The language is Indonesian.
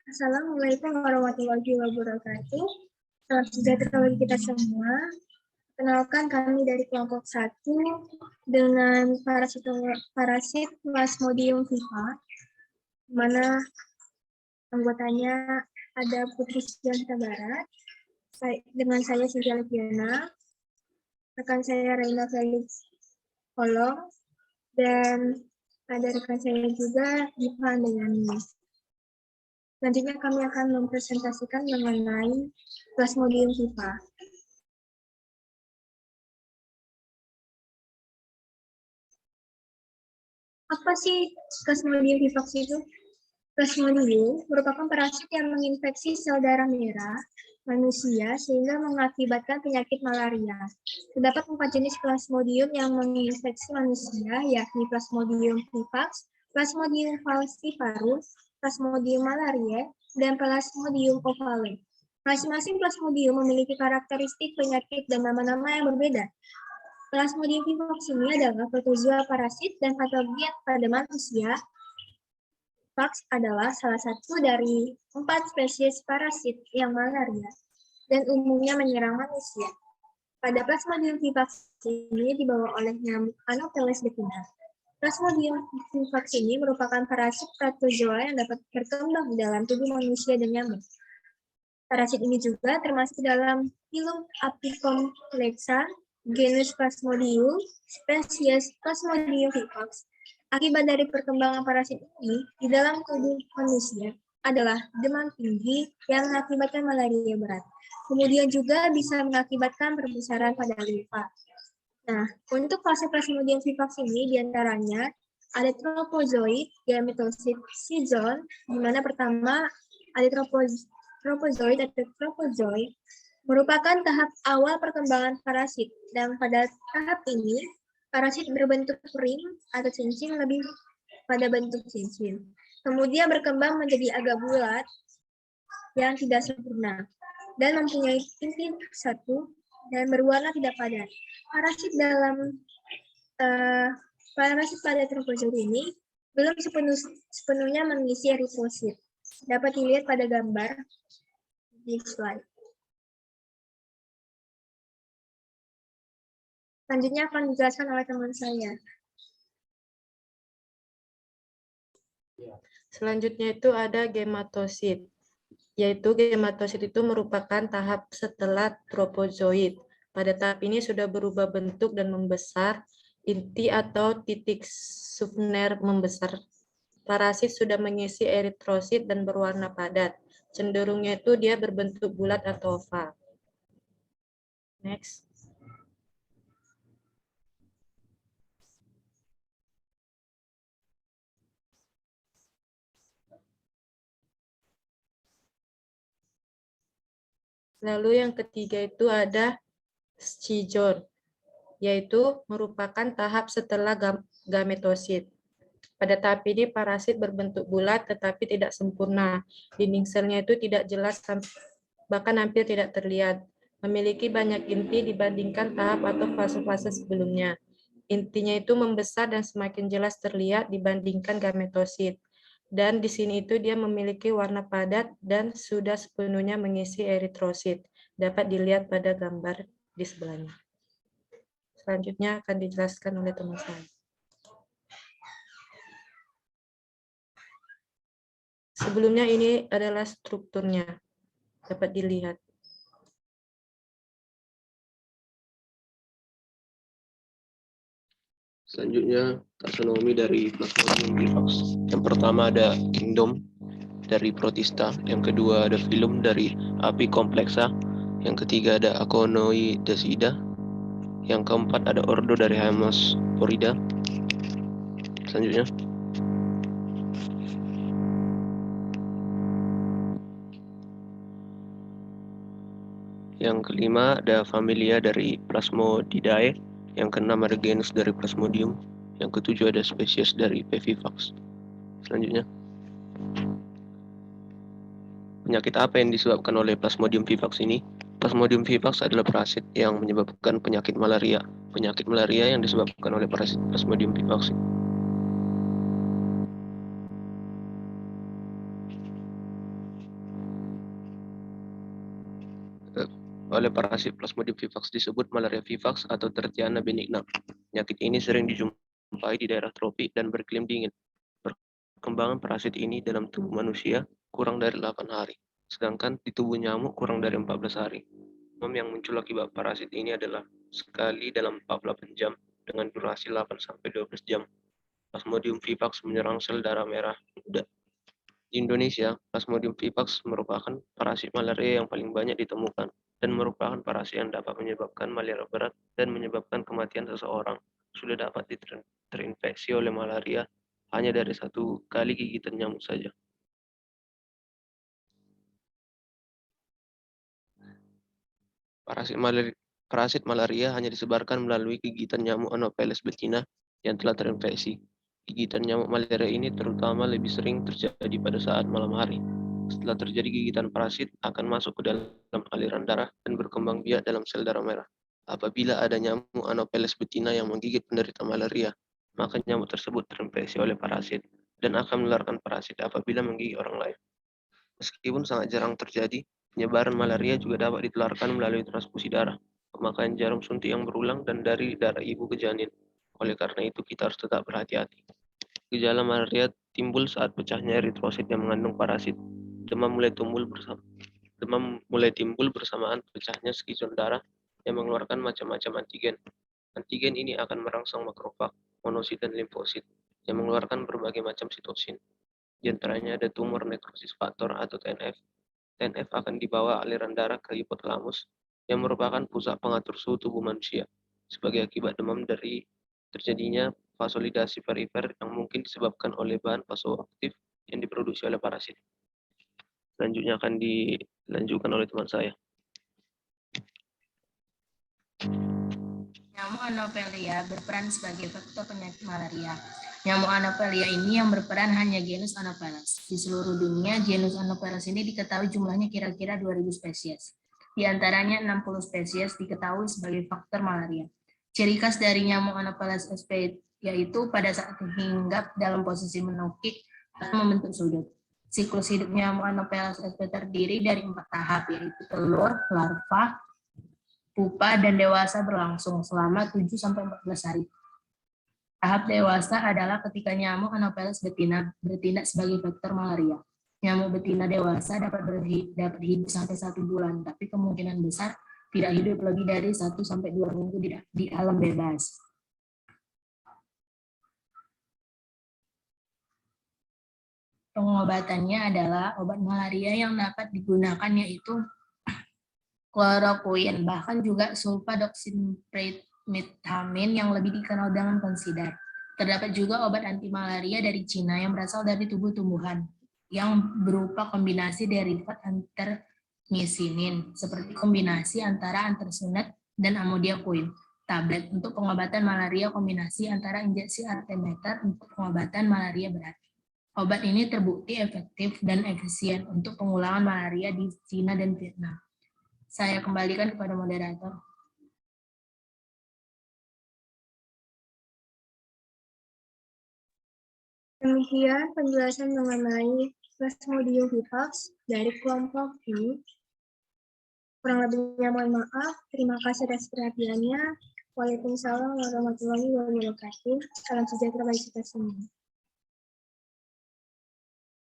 Assalamualaikum warahmatullahi wabarakatuh. Salam sejahtera bagi kita semua. Kenalkan kami dari kelompok 1 dengan parasit Plasmodium viva, di mana anggotanya ada Putri Sejanta Barat, dengan saya Cynthia Leviana, rekan saya Reina Felix Kolong, dan ada rekan saya juga Diva Andayani. Selanjutnya kami akan mempresentasikan mengenai Plasmodium viva. Apa sih Plasmodium vivax itu? Plasmodium merupakan parasit yang menginfeksi sel darah merah manusia sehingga mengakibatkan penyakit malaria. Terdapat 4 jenis Plasmodium yang menginfeksi manusia, yakni Plasmodium vivax, Plasmodium falciparum, Plasmodium malariae, dan Plasmodium ovale. Masing-masing Plasmodium memiliki karakteristik penyakit dan nama-nama yang berbeda. Plasmodium vivax ini adalah protozoa parasit dan patogen pada manusia. Vivax adalah salah satu dari 4 spesies parasit yang malaria dan umumnya menyerang manusia. Pada Plasmodium vivax ini dibawa oleh nyamuk Anopheles betina. Plasmodium vivax ini merupakan parasit protozoa yang dapat berkembang di dalam tubuh manusia dan nyamuk. Parasit ini juga termasuk dalam filum Apicomplexa, genus Plasmodium, spesies Plasmodium vivax. Akibat dari perkembangan parasit ini di dalam tubuh manusia adalah demam tinggi yang mengakibatkan malaria berat. Kemudian juga bisa mengakibatkan perbesaran pada limfa. Nah, untuk fase Plasmodium vivax ini diantaranya ada tropozoid, gametosit, sizon, di mana pertama ada tropozoid atau tropozoid merupakan tahap awal perkembangan parasit, dan pada tahap ini parasit berbentuk ring atau cincin lebih pada bentuk cincin. Kemudian berkembang menjadi agak bulat yang tidak sempurna dan mempunyai inti satu dan berwarna tidak padat. Parasit pada tropozoid ini belum sepenuhnya mengisi eritrosit. Dapat dilihat pada gambar di slide. Selanjutnya akan dijelaskan oleh teman saya. Selanjutnya itu ada gematosit, yaitu gematosit itu merupakan tahap setelah tropozoid. Pada tahap ini sudah berubah bentuk dan membesar, inti atau titik subner membesar. Parasit sudah mengisi eritrosit dan berwarna padat. Cenderungnya itu dia berbentuk bulat atau oval. Next. Lalu yang ketiga itu ada schizoid, yaitu merupakan tahap setelah gametosit. Pada tahap ini parasit berbentuk bulat tetapi tidak sempurna. Dinding selnya itu tidak jelas, bahkan hampir tidak terlihat. Memiliki banyak inti dibandingkan tahap atau fase-fase sebelumnya. Intinya itu membesar dan semakin jelas terlihat dibandingkan gametosit. Dan di sini itu dia memiliki warna padat dan sudah sepenuhnya mengisi eritrosit. Dapat dilihat pada gambar di sebelahnya. Selanjutnya akan dijelaskan oleh teman saya. Sebelumnya ini adalah strukturnya. Dapat dilihat. Selanjutnya, taksonomi dari Plasmodium vivax. Yang pertama ada kingdom dari Protista, yang kedua ada phylum dari Apicomplexa, yang ketiga ada Aconoidacida, yang keempat ada ordo dari Haemosporida. Selanjutnya, yang kelima ada familia dari Plasmodidae, yang keenam ada genus dari Plasmodium, yang ketujuh ada spesies dari P. vivax. Selanjutnya, penyakit apa yang disebabkan oleh Plasmodium vivax ini? Plasmodium vivax adalah parasit yang menyebabkan penyakit malaria. Penyakit malaria yang disebabkan oleh parasit Plasmodium vivax. oleh parasit Plasmodium vivax disebut malaria vivax atau tertiana benigna. Penyakit ini sering dijumpai di daerah tropik dan beriklim dingin. Perkembangan parasit ini dalam tubuh manusia kurang dari 8 hari, sedangkan di tubuh nyamuk kurang dari 14 hari. Demam yang muncul akibat parasit ini adalah sekali dalam 48 jam dengan durasi 8-12 jam. Plasmodium vivax menyerang sel darah merah muda. Di Indonesia, Plasmodium vivax merupakan parasit malaria yang paling banyak ditemukan dan merupakan parasit yang dapat menyebabkan malaria berat dan menyebabkan kematian seseorang. Sudah dapat terinfeksi oleh malaria hanya dari 1 kali gigitan nyamuk saja. Parasit malaria hanya disebarkan melalui gigitan nyamuk Anopheles betina yang telah terinfeksi. Gigitan nyamuk malaria ini terutama lebih sering terjadi pada saat malam hari. Setelah terjadi gigitan, parasit akan masuk ke dalam aliran darah dan berkembang biak dalam sel darah merah. Apabila ada nyamuk Anopheles betina yang menggigit penderita malaria, maka nyamuk tersebut terinfeksi oleh parasit dan akan menularkan parasit apabila menggigit orang lain. Meskipun sangat jarang terjadi, penyebaran malaria juga dapat ditularkan melalui transfusi darah, pemakaian jarum suntik yang berulang, dan dari darah ibu ke janin. Oleh karena itu, kita harus tetap berhati-hati. Gejala malaria timbul saat pecahnya eritrosit yang mengandung parasit. Demam mulai timbul bersamaan pecahnya skizon darah yang mengeluarkan macam-macam antigen. Antigen ini akan merangsang makrofag, monosit, dan limfosit yang mengeluarkan berbagai macam sitosin. Di antaranya ada tumor nekrosis faktor atau TNF. TNF akan dibawa aliran darah ke hipotalamus yang merupakan pusat pengatur suhu tubuh manusia. Sebagai akibat demam dari terjadinya vasolidasi perifer yang mungkin disebabkan oleh bahan vasoaktif yang diproduksi oleh parasit. Selanjutnya akan dilanjutkan oleh teman saya. Nyamuk Anopheles berperan sebagai faktor penyakit malaria. Nyamuk Anopheles ini yang berperan hanya genus Anopheles. Di seluruh dunia, genus Anopheles ini diketahui jumlahnya kira-kira 2000 spesies. Di antaranya 60 spesies diketahui sebagai faktor malaria. Ciri khas dari nyamuk Anopheles sp yaitu pada saat hinggap dalam posisi menukik atau membentuk sudut. Siklus hidup nyamuk Anopheles sp terdiri dari 4 tahap, yaitu telur, larva, pupa, dan dewasa berlangsung selama 7-14 hari. Tahap dewasa adalah ketika nyamuk Anopheles betina bertindak sebagai faktor malaria. Nyamuk betina dewasa dapat hidup sampai 1 bulan, tapi kemungkinan besar tidak hidup lebih dari 1-2 minggu di alam bebas. Pengobatannya adalah obat malaria yang dapat digunakan yaitu klorokuin, bahkan juga sulfadoxymethamin yang lebih dikenal dengan Considar. Terdapat juga obat anti malaria dari Cina yang berasal dari tubuh tumbuhan yang berupa kombinasi derivat antermisinin seperti kombinasi antara antrasunat dan amodiaquin. Tablet untuk pengobatan malaria kombinasi antara injeksi artemether untuk pengobatan malaria berat. Obat ini terbukti efektif dan efisien untuk pengulangan malaria di Cina dan Vietnam. Saya kembalikan kepada moderator. Demikian penjelasan mengenai Plasmodium vivax dari kelompok I. Kurang lebihnya mohon maaf. Terima kasih atas perhatiannya. Waalaikumsalam warahmatullahi wabarakatuh. Salam sejahtera bagi kita semua.